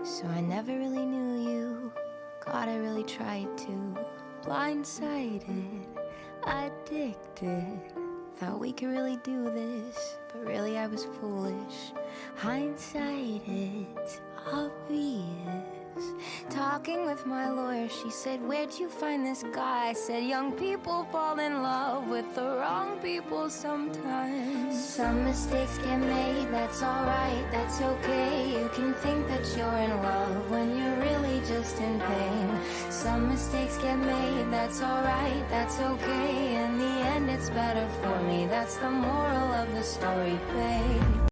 So I never really knew you. God, I really tried to. Blindsided, addicted. Thought we could really do this, but really I was foolish. Hindsight, it's obvious. Talking with my lawyer, she said, "Where'd you find this guy?" I said, "Young people fall in love with the wrong people sometimes. Some mistakes get made, that's alright, that's okay. You can think that you're in love when you're really just in pain. Some mistakes get made, that's alright, that's okay. In the end it's better for me, that's the moral of the story, babe."